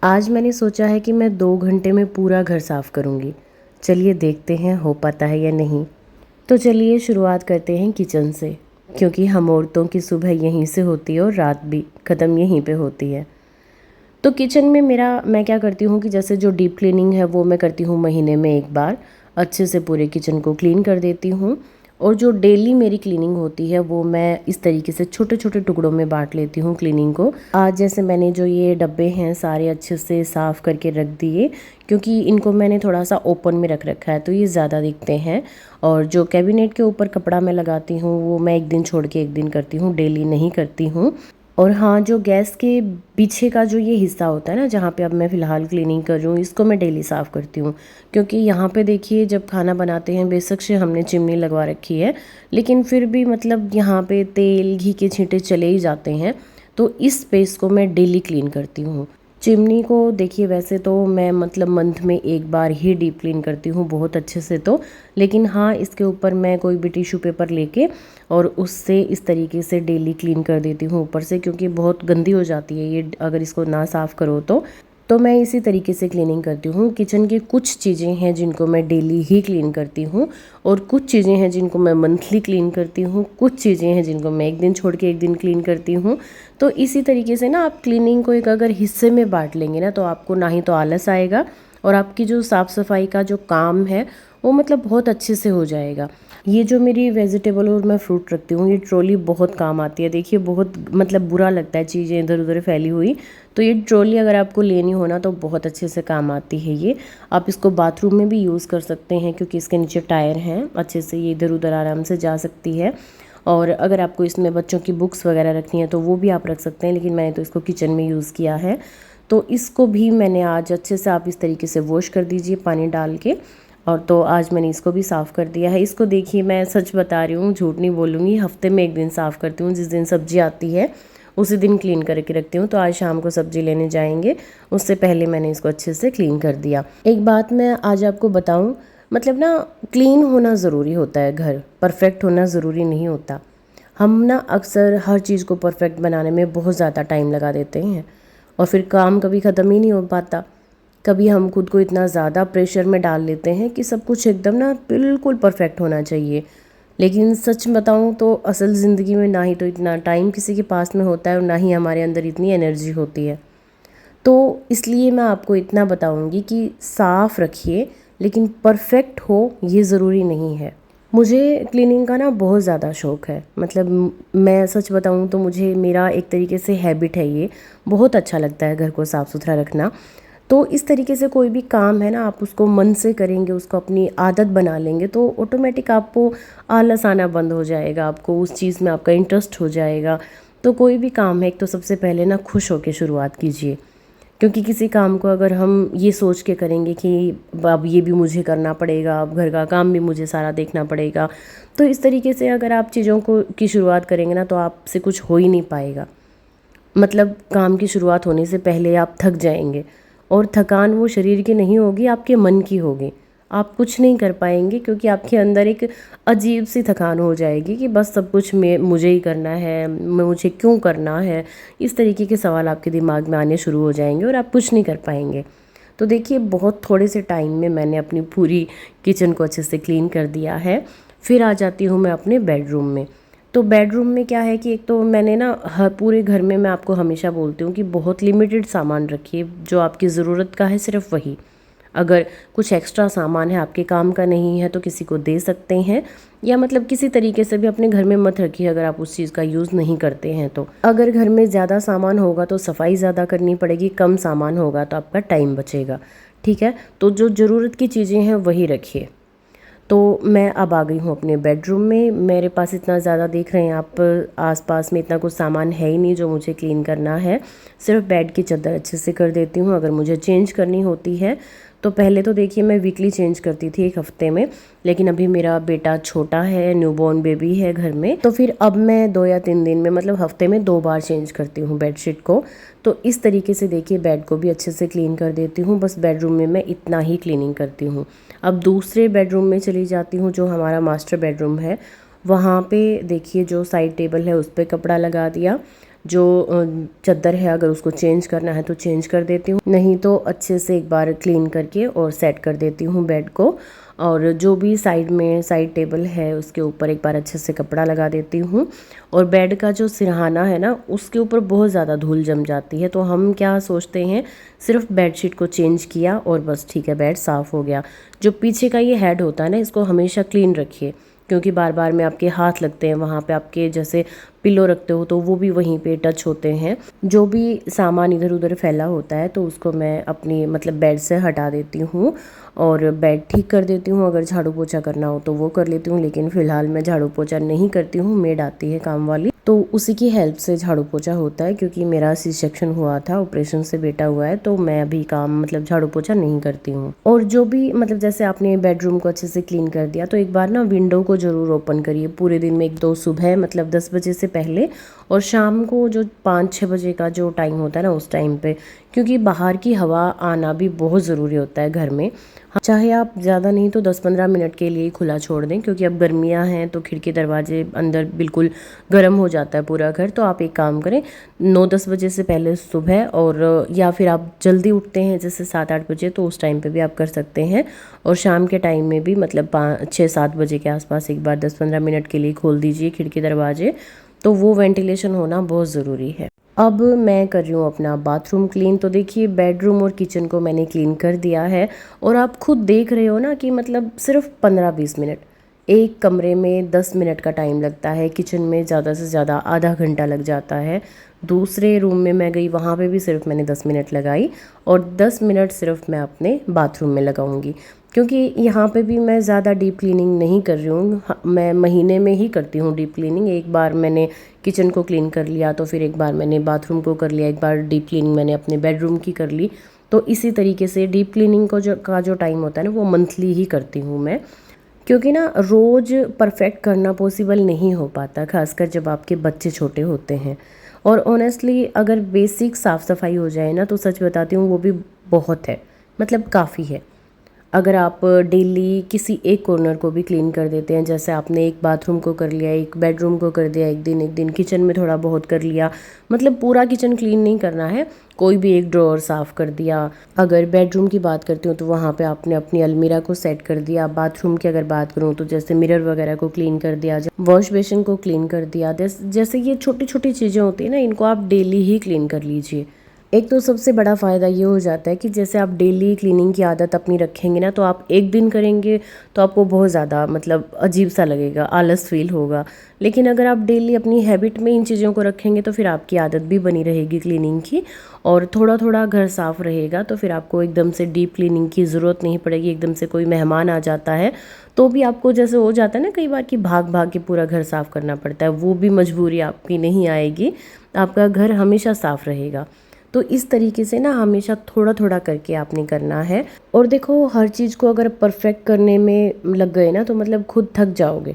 आज मैंने सोचा है कि मैं 2 घंटे में पूरा घर साफ़ करूँगी। चलिए देखते हैं हो पाता है या नहीं। तो चलिए शुरुआत करते हैं किचन से, क्योंकि हम औरतों की सुबह यहीं से होती है और रात भी ख़त्म यहीं पे होती है। तो किचन में मैं क्या करती हूँ कि जैसे जो डीप क्लीनिंग है वो मैं करती हूँ महीने में 1 बार। अच्छे से पूरे किचन को क्लीन कर देती हूँ। और जो डेली मेरी क्लीनिंग होती है वो मैं इस तरीके से छोटे-छोटे टुकड़ों में बाँट लेती हूँ क्लीनिंग को। आज जैसे मैंने जो ये डब्बे हैं सारे अच्छे से साफ़ करके रख दिए, क्योंकि इनको मैंने थोड़ा-सा ओपन में रख रखा है तो ये ज़्यादा दिखते हैं। और जो कैबिनेट के ऊपर कपड़ा मैं लगाती हूँ वो मैं 1 दिन छोड़ के 1 दिन करती हूँ, डेली नहीं करती हूँ। और हाँ, जो गैस के पीछे का जो ये हिस्सा होता है ना, जहाँ पे अब मैं फ़िलहाल क्लीनिंग कर रही हूँ, इसको मैं डेली साफ़ करती हूँ। क्योंकि यहाँ पे देखिए जब खाना बनाते हैं, बेशक से हमने चिमनी लगवा रखी है, लेकिन फिर भी मतलब यहाँ पे तेल घी के छींटे चले ही जाते हैं। तो इस स्पेस को मैं डेली क्लीन करती हूँ। चिमनी को देखिए वैसे तो मैं मतलब मंथ में 1 बार ही डीप क्लीन करती हूँ बहुत अच्छे से तो। लेकिन हाँ, इसके ऊपर मैं कोई भी टिश्यू पेपर लेके और उससे इस तरीके से डेली क्लीन कर देती हूँ ऊपर से, क्योंकि बहुत गंदी हो जाती है ये अगर इसको ना साफ़ करो तो मैं इसी तरीके से क्लीनिंग करती हूँ। किचन की कुछ चीज़ें हैं जिनको मैं डेली ही क्लीन करती हूँ और कुछ चीज़ें हैं जिनको मैं मंथली क्लीन करती हूँ, कुछ चीज़ें हैं जिनको मैं 1 दिन छोड़ के 1 दिन क्लीन करती हूँ। तो इसी तरीके से ना आप क्लीनिंग को एक अगर हिस्से में बाँट लेंगे ना, तो आपको ना ही तो आलस आएगा और आपकी जो साफ़ सफाई का जो काम है वो मतलब बहुत अच्छे से हो जाएगा। ये जो मेरी वेजिटेबल और मैं फ्रूट रखती हूँ, ये ट्रॉली बहुत काम आती है। देखिए बहुत मतलब बुरा लगता है चीज़ें इधर उधर फैली हुई, तो ये ट्रॉली अगर आपको लेनी हो ना तो बहुत अच्छे से काम आती है ये। आप इसको बाथरूम में भी यूज़ कर सकते हैं, क्योंकि इसके नीचे टायर हैं, अच्छे से ये इधर उधर आराम से जा सकती है। और अगर आपको इसमें बच्चों की बुक्स वगैरह रखनी है तो वो भी आप रख सकते हैं, लेकिन मैंने तो इसको किचन में यूज़ किया है। तो इसको भी मैंने आज अच्छे से आप इस तरीके से वॉश कर दीजिए पानी डाल के। और तो आज मैंने इसको भी साफ़ कर दिया है। इसको देखिए मैं सच बता रही हूँ, झूठ नहीं बोलूँगी, हफ्ते में 1 दिन साफ़ करती हूँ। जिस दिन सब्ज़ी आती है उसी दिन क्लीन करके रखती हूँ। तो आज शाम को सब्ज़ी लेने जाएंगे, उससे पहले मैंने इसको अच्छे से क्लीन कर दिया। एक बात मैं आज आपको बताऊँ, मतलब ना क्लीन होना ज़रूरी होता है, घर परफेक्ट होना ज़रूरी नहीं होता। हम ना अक्सर हर चीज़ को परफेक्ट बनाने में बहुत ज़्यादा टाइम लगा देते हैं और फिर काम कभी ख़त्म ही नहीं हो पाता। कभी हम खुद को इतना ज़्यादा प्रेशर में डाल लेते हैं कि सब कुछ एकदम ना बिल्कुल परफेक्ट होना चाहिए। लेकिन सच बताऊँ तो असल ज़िंदगी में ना ही तो इतना टाइम किसी के पास में होता है और ना ही हमारे अंदर इतनी एनर्जी होती है। तो इसलिए मैं आपको इतना बताऊँगी कि साफ़ रखिए, लेकिन परफेक्ट हो ये ज़रूरी नहीं है। मुझे क्लीनिंग का ना बहुत ज़्यादा शौक़ है। मतलब मैं सच बताऊँ तो मुझे मेरा एक तरीके से हैबिट है ये। बहुत अच्छा लगता है घर को साफ़ सुथरा रखना। तो इस तरीके से कोई भी काम है ना, आप उसको मन से करेंगे, उसको अपनी आदत बना लेंगे तो ऑटोमेटिक आपको आलस आना बंद हो जाएगा, आपको उस चीज़ में आपका इंटरेस्ट हो जाएगा। तो कोई भी काम है, एक तो सबसे पहले ना खुश होकर शुरुआत कीजिए, क्योंकि किसी काम को अगर हम ये सोच के करेंगे कि अब ये भी मुझे करना पड़ेगा, अब घर का काम भी मुझे सारा देखना पड़ेगा, तो इस तरीके से अगर आप चीज़ों को की शुरुआत करेंगे ना तो आपसे कुछ हो ही नहीं पाएगा। मतलब काम की शुरुआत होने से पहले आप थक जाएंगे और थकान वो शरीर की नहीं होगी, आपके मन की होगी। आप कुछ नहीं कर पाएंगे, क्योंकि आपके अंदर एक अजीब सी थकान हो जाएगी कि बस सब कुछ मुझे ही करना है, मुझे क्यों करना है। इस तरीके के सवाल आपके दिमाग में आने शुरू हो जाएंगे और आप कुछ नहीं कर पाएंगे। तो देखिए बहुत थोड़े से टाइम में मैंने अपनी पूरी किचन को अच्छे से क्लीन कर दिया है। फिर आ जाती हूँ मैं अपने बेडरूम में। तो बेडरूम में क्या है कि एक तो मैंने ना हर पूरे घर में मैं आपको हमेशा बोलती हूँ कि बहुत लिमिटेड सामान रखिए, जो आपकी ज़रूरत का है सिर्फ वही। अगर कुछ एक्स्ट्रा सामान है आपके काम का नहीं है तो किसी को दे सकते हैं, या मतलब किसी तरीके से भी अपने घर में मत रखिए अगर आप उस चीज़ का यूज़ नहीं करते हैं तो। अगर घर में ज़्यादा सामान होगा तो सफाई ज़्यादा करनी पड़ेगी, कम सामान होगा तो आपका टाइम बचेगा। ठीक है, तो जो ज़रूरत की चीज़ें हैं वही रखिए। तो मैं अब आ गई हूँ अपने बेडरूम में। मेरे पास इतना ज़्यादा देख रहे हैं आप, आसपास में इतना कुछ सामान है ही नहीं जो मुझे क्लीन करना है। सिर्फ बेड की चादर अच्छे से कर देती हूँ। अगर मुझे चेंज करनी होती है तो पहले तो देखिए मैं वीकली चेंज करती थी, 1 हफ्ते में, लेकिन अभी मेरा बेटा छोटा है, न्यूबॉर्न बेबी है घर में, तो फिर अब मैं 2 या 3 दिन में मतलब हफ्ते में 2 बार चेंज करती हूँ बेडशीट को। तो इस तरीके से देखिए बेड को भी अच्छे से क्लीन कर देती हूँ। बस बेडरूम में मैं इतना ही क्लीनिंग करती हूँ। अब दूसरे बेडरूम में चली जाती हूँ, जो हमारा मास्टर बेडरूम है। वहाँ पे देखिए जो साइड टेबल है उस पर कपड़ा लगा दिया। जो चादर है अगर उसको चेंज करना है तो चेंज कर देती हूँ, नहीं तो अच्छे से एक बार क्लीन करके और सेट कर देती हूँ बेड को। और जो भी साइड में साइड टेबल है उसके ऊपर एक बार अच्छे से कपड़ा लगा देती हूँ। और बेड का जो सिरहाना है ना उसके ऊपर बहुत ज़्यादा धूल जम जाती है, तो हम क्या सोचते हैं सिर्फ बेडशीट को चेंज किया और बस ठीक है बेड साफ़ हो गया। जो पीछे का ये हेड होता है ना इसको हमेशा क्लीन रखिए, क्योंकि बार बार में आपके हाथ लगते हैं वहाँ पे, आपके जैसे पिलो रखते हो तो वो भी वहीं पे टच होते हैं। जो भी सामान इधर उधर फैला होता है तो उसको मैं अपनी मतलब बेड से हटा देती हूँ और बेड ठीक कर देती हूँ। अगर झाड़ू पोछा करना हो तो वो कर लेती हूँ, लेकिन फ़िलहाल मैं झाड़ू पोछा नहीं करती हूँ, मेड आती है काम वाली तो उसी की हेल्प से झाड़ू पोछा होता है। क्योंकि मेरा सी सेक्शन हुआ था, ऑपरेशन से बेटा हुआ है, तो मैं अभी काम मतलब झाड़ू पोछा नहीं करती हूँ। और जो भी मतलब जैसे आपने बेडरूम को अच्छे से क्लीन कर दिया तो एक बार ना विंडो को ज़रूर ओपन करिए पूरे दिन में, एक दो सुबह मतलब 10 बजे से पहले और शाम को जो 5-6 बजे का जो टाइम होता है ना उस टाइम पे, क्योंकि बाहर की हवा आना भी बहुत ज़रूरी होता है घर में। चाहे आप ज़्यादा नहीं तो 10-15 मिनट के लिए खुला छोड़ दें, क्योंकि अब गर्मियां हैं तो खिड़की दरवाजे अंदर बिल्कुल गर्म हो जाता है पूरा घर। तो आप एक काम करें 9-10 बजे से पहले सुबह, और या फिर आप जल्दी उठते हैं जैसे 7-8 बजे तो उस टाइम पे भी आप कर सकते हैं। और शाम के टाइम में भी मतलब 5-6-7 बजे के आसपास एक बार 10-15 मिनट के लिए खोल दीजिए खिड़की दरवाजे, तो वो वेंटिलेशन होना बहुत ज़रूरी है। अब मैं कर रही हूँ अपना बाथरूम क्लीन। तो देखिए बेडरूम और किचन को मैंने क्लीन कर दिया है और आप खुद देख रहे हो ना कि मतलब सिर्फ 15-20 मिनट, एक कमरे में 10 मिनट का टाइम लगता है, किचन में ज़्यादा से ज़्यादा आधा घंटा लग जाता है। दूसरे रूम में मैं गई वहाँ पे भी सिर्फ मैंने 10 मिनट लगाई और 10 मिनट सिर्फ मैं अपने बाथरूम में लगाऊंगी, क्योंकि यहाँ पे भी मैं ज़्यादा डीप क्लीनिंग नहीं कर रही हूँ। मैं महीने में ही करती हूँ डीप क्लीनिंग। एक बार मैंने किचन को क्लीन कर लिया तो फिर एक बार मैंने बाथरूम को कर लिया, एक बार डीप क्लीनिंग मैंने अपने बेडरूम की कर ली। तो इसी तरीके से डीप क्लीनिंग को जो टाइम होता है ना वो मंथली ही करती हूँ मैं, क्योंकि ना रोज़ परफेक्ट करना पॉसिबल नहीं हो पाता, खासकर जब आपके बच्चे छोटे होते हैं। और ऑनेस्टली अगर बेसिक साफ़ सफाई हो जाए ना तो सच बताती हूँ वो भी बहुत है, मतलब काफ़ी है। अगर आप डेली किसी एक कॉर्नर को भी क्लीन कर देते हैं, जैसे आपने एक बाथरूम को कर लिया, एक बेडरूम को कर दिया, एक दिन किचन में थोड़ा बहुत कर लिया, मतलब पूरा किचन क्लीन नहीं करना है, कोई भी एक ड्रॉअर साफ़ कर दिया। अगर बेडरूम की बात करती हूँ तो वहाँ पे आपने अपनी अलमीरा को सेट कर दिया। बाथरूम की अगर बात करूँ तो जैसे मिरर वगैरह को क्लीन कर दिया, वॉश बेसिन को क्लीन कर दिया। जैसे ये छोटी छोटी चीज़ें होती है ना, इनको आप डेली ही क्लीन कर लीजिए। एक तो सबसे बड़ा फ़ायदा ये हो जाता है कि जैसे आप डेली क्लीनिंग की आदत अपनी रखेंगे ना, तो आप एक दिन करेंगे तो आपको बहुत ज़्यादा मतलब अजीब सा लगेगा, आलस फील होगा। लेकिन अगर आप डेली अपनी हैबिट में इन चीज़ों को रखेंगे तो फिर आपकी आदत भी बनी रहेगी क्लीनिंग की, और थोड़ा थोड़ा घर साफ़ रहेगा तो फिर आपको एकदम से डीप क्लीनिंग की ज़रूरत नहीं पड़ेगी। एकदम से कोई मेहमान आ जाता है तो भी आपको जैसे हो जाता है ना कई बार कि भाग भाग के पूरा घर साफ़ करना पड़ता है, वो भी मजबूरी आपकी नहीं आएगी, आपका घर हमेशा साफ़ रहेगा। तो इस तरीके से ना हमेशा थोड़ा थोड़ा करके आपने करना है। और देखो हर चीज़ को अगर परफेक्ट करने में लग गए ना तो मतलब खुद थक जाओगे।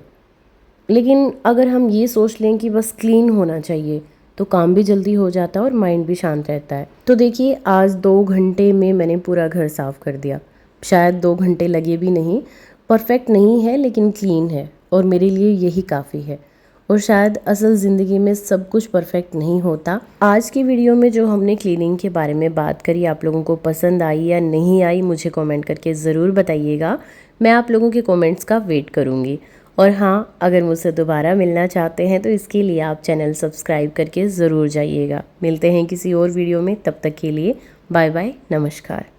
लेकिन अगर हम ये सोच लें कि बस क्लीन होना चाहिए तो काम भी जल्दी हो जाता है और माइंड भी शांत रहता है। तो देखिए आज 2 घंटे में मैंने पूरा घर साफ़ कर दिया, शायद 2 घंटे लगे भी नहीं। परफेक्ट नहीं है लेकिन क्लीन है और मेरे लिए यही काफ़ी है। और शायद असल ज़िंदगी में सब कुछ परफेक्ट नहीं होता। आज की वीडियो में जो हमने क्लीनिंग के बारे में बात करी आप लोगों को पसंद आई या नहीं आई मुझे कमेंट करके ज़रूर बताइएगा। मैं आप लोगों के कमेंट्स का वेट करूँगी। और हाँ, अगर मुझसे दोबारा मिलना चाहते हैं तो इसके लिए आप चैनल सब्सक्राइब करके ज़रूर जाइएगा। मिलते हैं किसी और वीडियो में, तब तक के लिए बाय बाय, नमस्कार।